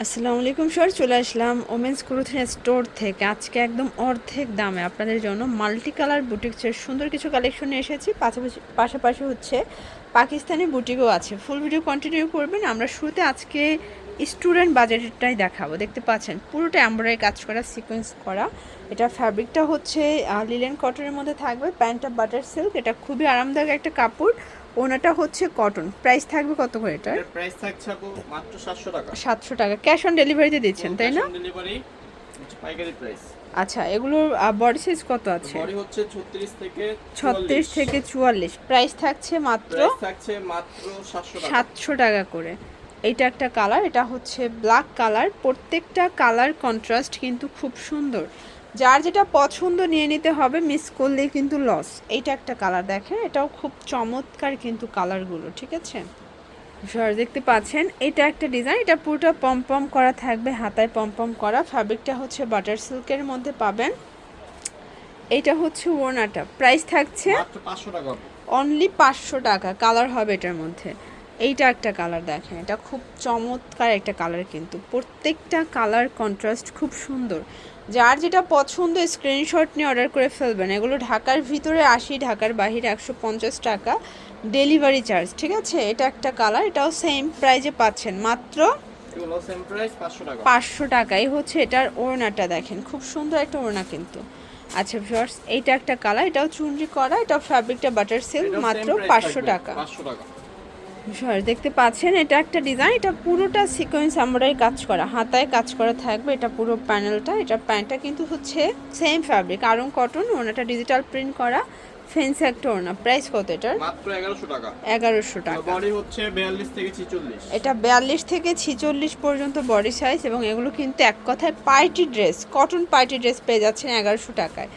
আসসালামু আলাইকুম স্যার, চলে আসলাম ওমেন্স ক্লোথিং স্টোর থেকে। আজকে একদম অর্ধেক দামে আপনাদের জন্য মাল্টি কালার বুটিক্সের সুন্দর কিছু কালেকশন নিয়ে এসেছি। পাশাপাশি হচ্ছে পাকিস্তানি বুটিকও আছে। ফুল ভিডিও কন্টিনিউ করবেন। আমরা শুরুতে আজকে স্টুডেন্ট বাজেটটাই দেখাবো। দেখতে পাচ্ছেন পুরোটা এমব্রয়ডারি কাজ করা, সিকোয়েন্স করা। এটা ফ্যাব্রিকটা হচ্ছে লিলেন কটনের মধ্যে থাকবে। প্যান্টটা বাটার সিল্ক। এটা খুবই আরামদায়ক একটা কাপড়। ওনাটা হচ্ছে কটন। প্রাইস থাকবে কত করে এটার? প্রাইস থাকছে আপু মাত্র 700 টাকা। 700 টাকা ক্যাশ অন ডেলিভারিতে দিচ্ছেন, তাই না? ক্যাশ অন ডেলিভারি পাইকারি প্রাইস। আচ্ছা, এগুলোর বডি সাইজ কত আছে? বডি হচ্ছে 36 থেকে 36 থেকে 44। প্রাইস থাকছে মাত্র 700 টাকা। 700 টাকা করে। এইটা একটা কালার, এটা হচ্ছে ব্ল্যাক কালার। প্রত্যেকটা কালার কন্ট্রাস্ট কিন্তু খুব সুন্দর। যার যেটা পছন্দ নিয়ে নিতে হবে, মিস করলে কিন্তু লস। এইটা একটা কালার দেখেন, এটাও খুব চমৎকার কিন্তু কালারগুলো, ঠিক আছে? সর দেখতে পাচ্ছেন, এটা একটা ডিজাইন। এটা পুরোটা পম করা থাকবে, হাতায় পম করা। ফ্যাব্রিকটা হচ্ছে বাটার সিল্কের মধ্যে পাবেন। এটা হচ্ছে ওড়নাটা। প্রাইস থাকছে মাত্র 500 টাকা। অনলি 500 টাকা। কালার হবে এটার মধ্যে। এইটা একটা কালার দেখেন, এটা খুব চমৎকার একটা কালার কিন্তু। প্রত্যেকটা কালার কন্ট্রাস্ট খুব সুন্দর। যার যেটা পছন্দ স্ক্রিনশট নিয়ে অর্ডার করে ফেলবেন। এগুলো ঢাকার ভিতরে 80, ঢাকার বাহিরে 150 টাকা ডেলিভারি চার্জ, ঠিক আছে? এটা একটা কালার, এটাও সেম প্রাইজে পাচ্ছেন মাত্র এগুলো সেম প্রাইস 500 টাকা। 500 টাকাই হচ্ছে এটার ওড়নাটা দেখেন, খুব সুন্দর একটা ওড়না কিন্তু। আচ্ছা ভিউয়ার্স, এইটা একটা কালার, এটাও চুনরি করা। এটাও ফ্যাব্রিকটা বাটার সিল্ক, মাত্র 500 টাকা। 500 টাকা। ভিউয়ার্স দেখতে পাচ্ছেন, এটা একটা ডিজাইন। এটা পুরোটা সিকোয়েন্স এমব্রয়ডারি কাজ করা, হাতায় কাজ করা থাকবে। এটা পুরো প্যানেলটা। এটা প্যান্টটা কিন্তু হচ্ছে সেম ফ্যাব্রিক, আরং কটন। ওড়নাটা ডিজিটাল প্রিন্ট করা, ফেন্সি একটা ওড়না। প্রাইস কত এটার? মাত্র 1100 টাকা। 1100 টাকা। বডি হচ্ছে 42 থেকে 46। এটা 42 থেকে 46 পর্যন্ত বডি সাইজ। এবং এগুলো কিন্তু এক কথায় party dress, cotton party dress পেয়ে যাচ্ছেন 1100 টাকায়।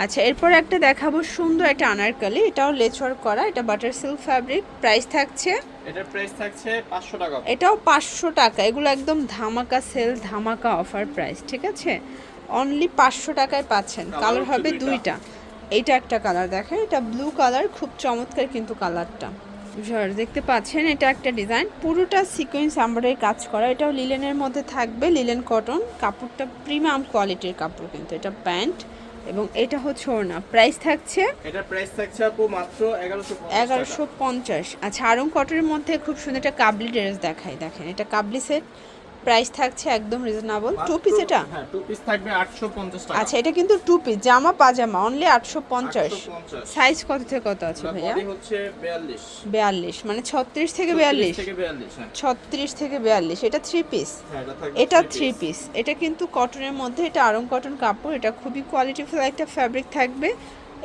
আচ্ছা, এরপর একটা দেখাবো সুন্দর একটা আনারকলি। এটাও লেচওয়ার করা, এটা বাটার সিল্ক ফ্যাব্রিক। প্রাইস থাকছে, এটার প্রাইস থাকছে 500 টাকা। এটাও 500 টাকা। এগুলো একদম ধামাকা সেল, ধামাকা অফার প্রাইস, ঠিক আছে? অনলি 500 টাকায় পাচ্ছেন। কালার হবে দুইটা। এইটা একটা কালার দেখেন, এটা ব্লু কালার, খুব চমৎকার কিন্তু কালারটা। দেখতে পাচ্ছেন, এটা একটা ডিজাইন। পুরোটা সিকোয়েন্স এমব্রয়ডারি কাজ করা। এটাও লিলেনের মধ্যে থাকবে, লিলেন কটন। কাপড়টা প্রিমিয়াম কোয়ালিটির কাপড় কিন্তু। এটা প্যান্ট এবং এটা হচ্ছে ওড়না। প্রাইস থাকছে, এটা প্রাইস থাকছে আপু মাত্র 1150 টাকা। 1150। আচ্ছা, আরং কটনের মধ্যে খুব সুন্দর একটা কাবলি ড্রেস দেখাই, দেখেন এটা কাবলি সেট। প্রাইস থাকছে একদম রিজনেবল। টু পিস এটা? হ্যাঁ, টু পিস থাকবে 850 টাকা। আচ্ছা, এটা কিন্তু টু পিস, জামা পাজামা, অনলি 850। 850। সাইজ কত থেকে কত আছে ভাইয়া? বডি হচ্ছে 42। 42 মানে 36 থেকে 36 42। থেকে 42, হ্যাঁ। 36 থেকে 42। এটা থ্রি পিস? হ্যাঁ, এটা থাকবে এটা 3 থ্রি পিস। পিস। এটা কিন্তু কটনের মধ্যে, এটা আরং কটন কাপড়। এটা খুবই কোয়ালিটিফুল একটা ফ্যাব্রিক থাকবে।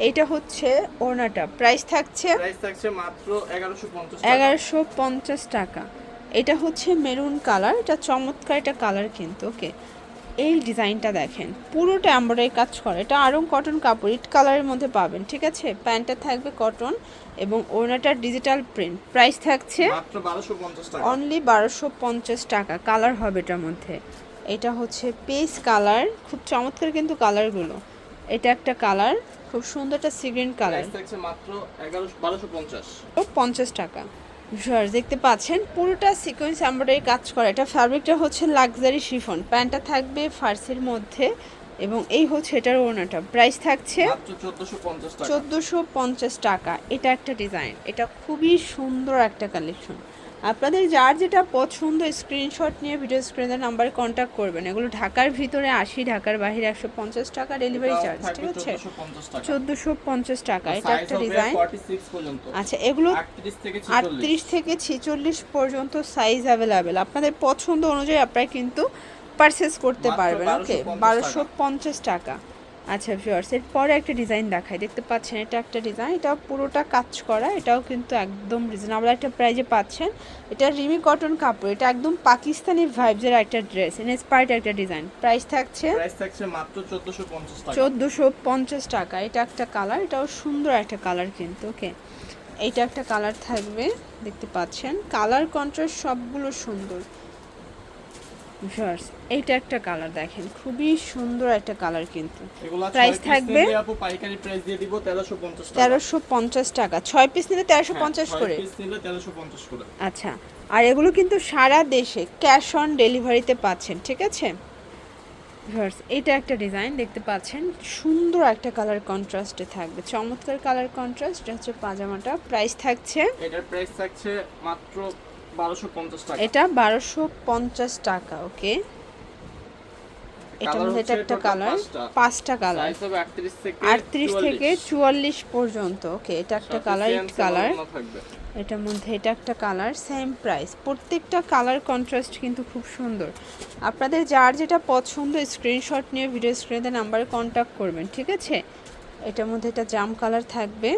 এইটা হচ্ছে ওড়নাটা। প্রাইস থাকছে প্রাইস থাকছে মাত্র 1150 টাকা। 1150 টাকা। এটা হচ্ছে মেরুন কালার, এটা চমৎকার একটা কালার কিন্তু। ওকে, এই ডিজাইনটা দেখেন, পুরোটা এমব্রয়ডারি কাজ করা। এটা আরং কটন কাপড়, ইট কালারের মধ্যে পাবেন, ঠিক আছে? প্যান্টটা থাকবে কটন এবং ওড়নাটার ডিজিটাল প্রিন্ট। প্রাইস থাকছে মাত্র 1250 টাকা। অনলি 1250 টাকা। কালার হবে এটার মধ্যে। এটা হচ্ছে পেস কালার, খুব চমৎকার কিন্তু কালারগুলো। এটা একটা কালার, খুব সুন্দর একটা সি গ্রিন কালার। প্রাইস থাকছে মাত্র 1250। 50 টাকা। ভিউয়ার্স দেখতে পাচ্ছেন, পুরোটা সিকোয়েন্স এমব্রয়ডারি কাজ করা। এটা ফ্যাব্রিকটা হচ্ছে লাক্সারি শিফন। প্যান্টটা থাকবে ফার্সির মধ্যে এবং এই হচ্ছে এটার ওড়নাটা। প্রাইস থাকছে মাত্র 1450 টাকা। 1450 টাকা। এটা একটা ডিজাইন, এটা খুবই সুন্দর একটা কালেকশন। আপনাদের যার যেটা পছন্দ স্ক্রিনশট নিয়ে ভিডিও স্ক্রিনের নাম্বারে কন্ট্যাক্ট করবেন। এগুলো ঢাকার ভিতরে 80, ঢাকার বাইরে 150 টাকা ডেলিভারি এটাও চার্জ, ঠিক থাকবে আছে? 1450 টাকা। 1450 টাকা। এটা সাইজ একটা হবে ডিজাইন। 46 পর্যন্ত। আচ্ছা, এগুলো 38 থেকে 38 46। থেকে 46 পর্যন্ত সাইজ অ্যাভেলেবেল। আপনাদের পছন্দ অনুযায়ী আপনারা কিন্তু পারচেস করতে মাত্র পারবেন। ওকে, 1250 1250 টাকা। টাকা। আচ্ছা ভিউয়ার্স, এর পরে একটা ডিজাইন দেখাই, দেখতে পাচ্ছেন এটা একটা ডিজাইন। এটাও পুরোটা কাজ করা। এটাও কিন্তু একদম রিজনেবল একটা প্রাইজে পাচ্ছেন। এটা রিমি কটন কাপড়। এটা একদম পাকিস্তানি ভাইবসের একটা ড্রেস, ইন্সপায়ার্ড একটা ডিজাইন। প্রাইস থাকছে প্রাইস থাকছে মাত্র 1450 টাকা। 1450 টাকা। এটা একটা কালার, এটাও সুন্দর একটা কালার কিন্তু। ওকে, এইটা একটা কালার থাকবে, দেখতে পাচ্ছেন কালার কন্ট্রাস্ট সবগুলো সুন্দর। ভিউয়ার্স, এইটা একটা কালার দেখেন, খুবই সুন্দর একটা কালার কিন্তু। এগুলা প্রাইস 6 পিস থাকবে নিলে আপু পাইকারি প্রাইস দিয়ে দিব 1350 টাকা। 1350 টাকা। 6 পিস নিলে 1350 হ্যাঁ, করে। 6 পিস নিলে 1350 করে। আচ্ছা, আর এগুলো কিন্তু সারা দেশে ক্যাশ অন ডেলিভারিতে পাচ্ছেন, ঠিক আছে ভিউয়ার্স। এটা একটা ডিজাইন দেখতে পাচ্ছেন, সুন্দর একটা কালার কন্ট্রাস্টে থাকবে, চমৎকার কালার কন্ট্রাস্ট। এটা হচ্ছে পাজামাটা, প্রাইস থাকছে, এটার প্রাইস থাকছে মাত্র 1250 টাকা। এটা 1250 টাকা। ওকে, এটার মধ্যে এটা একটা কালার, 5টা কালার, সাইজ হবে 38 থেকে 44 পর্যন্ত। ওকে, এটা একটা কালার, ইট কালার, এটার মধ্যে এটা একটা কালার, সেম প্রাইস। প্রত্যেকটা কালার কন্ট্রাস্ট কিন্তু খুব সুন্দর। আপনাদের যার যেটা পছন্দ স্ক্রিনশট নিয়ে ভিডিও স্ক্রিনে নাম্বারে কন্ট্যাক্ট করবেন, ঠিক আছে। এটার মধ্যে এটা জাম কালার থাকবে,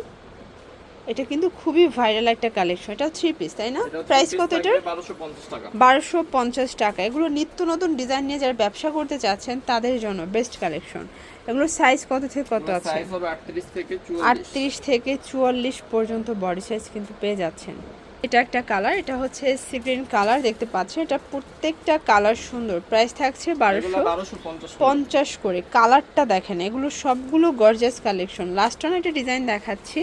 এটা কিন্তু খুবই ভাইরাল একটা কালেকশন। এটা 3 পিস, তাই না? প্রাইস কত এটার? 1250 টাকা। 1250 টাকা। এগুলো নিত্য নতুন ডিজাইন নিয়ে যারা ব্যবসা করতে চাচ্ছেন তাদের জন্য বেস্ট কালেকশন। এগুলোর সাইজ কত থেকে কত আছে? সাইজ হবে 38 থেকে 44। 38 থেকে 44 পর্যন্ত বডি সাইজ কিন্তু পেয়ে যাচ্ছেন। এটা একটা কালার, এটা হচ্ছে সিগ্রিন কালার দেখতে পাচ্ছেন। এটা প্রত্যেকটা কালার সুন্দর, প্রাইস থাকছে 1250 করে। কালারটা দেখেন, এগুলো সবগুলো গর্জিয়াস কালেকশন। লাস্ট অন একটা ডিজাইন দেখাচ্ছি,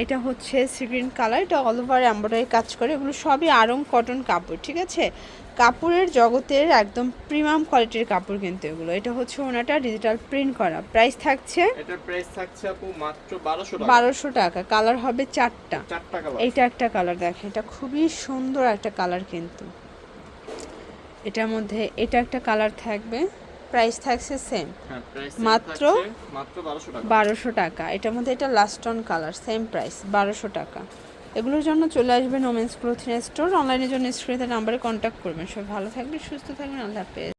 এটা হচ্ছে সিগ্রিন কালার, এটা অল ওভার এমব্রয়ডারি কাজ করে। এগুলো সবই আড়ং কটন কাপড়, ঠিক আছে। কাপড়ের জগতের একদম প্রিমিয়াম কোয়ালিটির কাপড় কিন্তু এগুলো। এটা হচ্ছে ওনাটা ডিজিটাল প্রিন্ট করা, প্রাইস থাকছে, এটার প্রাইস থাকছে আপু মাত্র 1200 টাকা। 1200 টাকা। কালার হবে 4টা। 4টা কালার। এইটা একটা কালার দেখেন, এটা খুবই সুন্দর একটা কালার কিন্তু। এটার মধ্যে এটা একটা কালার থাকবে, প্রাইস থাকছে সেম, হ্যাঁ প্রাইস মাত্র 1200 টাকা। 1200 টাকা। এটার মধ্যে এটা last on colour, same price 1200 টাকা। এগুলোর জন্য চলে আসবেন ওমেন্স ক্লোথিং স্টোর। অনলাইনের জন্য স্ক্রিনে নাম্বারে কন্ট্যাক্ট করবেন। সবাই ভালো থাকবেন, সুস্থ থাকবেন, আল্লাহ হাফেজ।